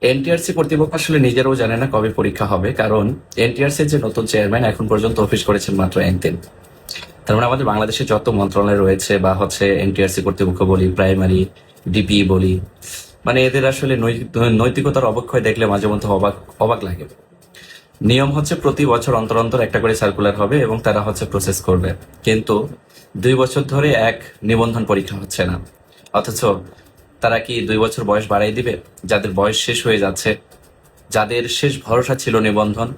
NTRC কর্তৃপক্ষ আসলে নিজেরাও জানে না কবে পরীক্ষা হবে, কারণ এনটিআরসি যে নতুন চেয়ারম্যান এখন পর্যন্ত অফিস করেছেন মাত্র একদিন। তার মানে আমাদের বাংলাদেশে যত মন্ত্রণালয় রয়েছে বা হচ্ছে এনটিআরসি কর্তৃপক্ষ বলি, প্রাইমারি ডিপি বলি, মানে এদের আসলে নৈতিকতার অবক্ষয় দেখলে মাঝে মধ্যে অবাক অবাক লাগে। নিয়ম হচ্ছে প্রতি বছর অন্তর অন্তর একটা করে সার্কুলার হবে এবং তারা হচ্ছে প্রসেস করবে, কিন্তু 2 বছর ধরে এক নিবন্ধন পরীক্ষা হচ্ছে না। অথচ তারা কি 2 বছর বয়স বাড়াই দিবে? যাদের বয়স শেষ হয়ে যাচ্ছে, যাদের শেষ ভরসা ছিল নিবন্ধন,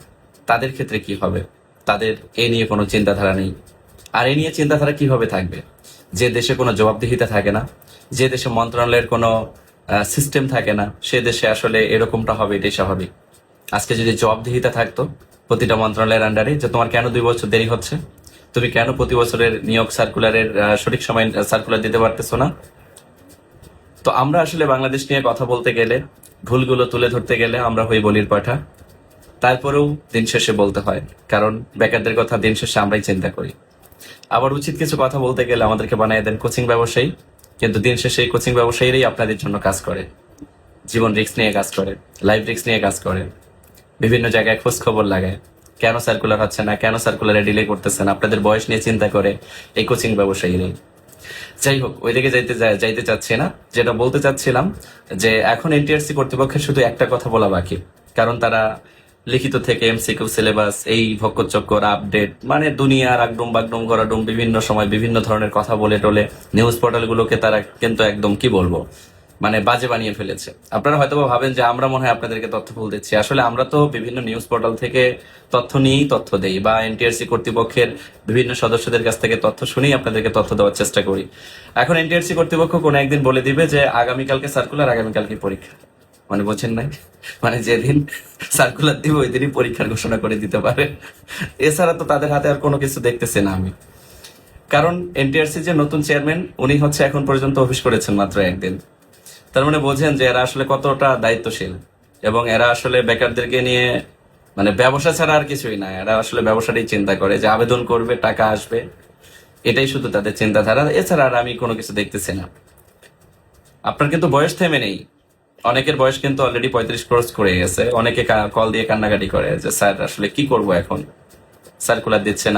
তাদের ক্ষেত্রে কি হবে? তাদের এ নিয়ে কোনো চিন্তাধারা নেই। আর এ নিয়ে চিন্তাধারা কিভাবে থাকবে? যে দেশে কোনো জবাবদিহিতা থাকে না, যে দেশে মন্ত্রণালয়ের কোনো সিস্টেম থাকে না, সে দেশে আসলে এরকমটা হবে, এটাই স্বাভাবিক। আজকে যদি জবাবদিহিতা থাকতো প্রতিটা মন্ত্রণালয়ের আন্ডারে, যে তোমার কেন 2 বছর দেরি হচ্ছে, তুমি কেন প্রতি বছরের নিয়োগ সার্কুলারের সঠিক সময় সার্কুলার দিতে পারতেছো না। তো আমরা আসলে বাংলাদেশ নিয়ে কথা বলতে গেলে, ভুলগুলো তুলে ধরতে গেলে আমরা হই বলির পাঠা। তারপরেও দিন শেষে বলতে হয়, কারণ বেকারদের কথা দিন শেষে আমরাই চিন্তা করি। আবার উচিত কিছু কথা বলতে গেলে আমাদেরকে বানিয়ে দেন কোচিং ব্যবসায়ী, কিন্তু দিন শেষে এই কোচিং ব্যবসায়ীরাই আপনাদের জন্য কাজ করে, জীবন রিস্ক নিয়ে কাজ করে, লাইফ রিস্ক নিয়ে কাজ করে, বিভিন্ন জায়গায় খোঁজ খবর লাগায়, কেন সার্কুলার হচ্ছে না, কেন সার্কুলারে ডিলে করতেছেন, আপনাদের বয়স নিয়ে চিন্তা করে এই কোচিং ব্যবসায়ীরাই। যাই হোক, ওইদিকে যাইতে চাচ্ছি না। যেটা বলতে চাচ্ছিলাম, যে এখন এনটিআরসি কর্তৃপক্ষের শুধু একটা কথা বলা বাকি, কারণ তারা লিখিত থেকে এমসিকিউ সিলেবাস, এই ভক্কচক্কর আপডেট, মানে দুনিয়ার আগডুম বাগডুম গরাডুম বিভিন্ন সময় বিভিন্ন ধরনের কথা বলে টলে নিউজ পোর্টালগুলোকে তারা কিন্তু একদম কি বলবো, মানে বাজে বানিয়ে ফেলেছে। আপনারা হয়তো ভাবেন যে আমরা মনে হয় আপনাদেরকে তথ্য ভুল দিচ্ছি, আসলে আমরা তো বিভিন্ন নিউজ পোর্টাল থেকে তথ্য নিয়েই তথ্য দেই, বা এনটিআরসি কর্তৃপক্ষের বিভিন্ন সদস্যদের কাছ থেকে তথ্য শুনেই আপনাদেরকে তথ্য দেওয়ার চেষ্টা করি। এখন এনটিআরসি কর্তৃপক্ষ কোনো একদিন বলে দিবে যে আগামীকালকে সার্কুলার, আগামীকালকে পরীক্ষা। মানে বোঝেন নাই, মানে যেদিন সার্কুলার দিব ওই দিনই পরীক্ষার ঘোষণা করে দিতে পারে। এছাড়া তো তাদের হাতে আর কোনো কিছু দেখতেছে না আমি। কারণ এনটিআরসি যে নতুন চেয়ারম্যান, উনি হচ্ছে এখন পর্যন্ত অফিস করেছেন মাত্র একদিন। তার মানে বোঝেন যে এরা আসলে কতটা দায়িত্বশীল, এবং এরা আসলে বেকারদেরকে নিয়ে মানে ব্যবসা ছাড়া আর কিছুই না। এরা আসলে ব্যবসাটাই চিন্তা করে, যে আবেদন করবে, টাকা আসবে, এটাই শুধু তাদের চিন্তাধারা। এছাড়া আর আমি কোনো কিছু দেখতেছি না। আপনার কিন্তু বয়স থেমে নেই, অনেকের বয়স কিন্তু অলরেডি 35 ক্রস করে গেছে। অনেকে কল দিয়ে কান্নাকাটি করে যে স্যার আসলে কি করব এখন, সার্কুলার দিচ্ছে না।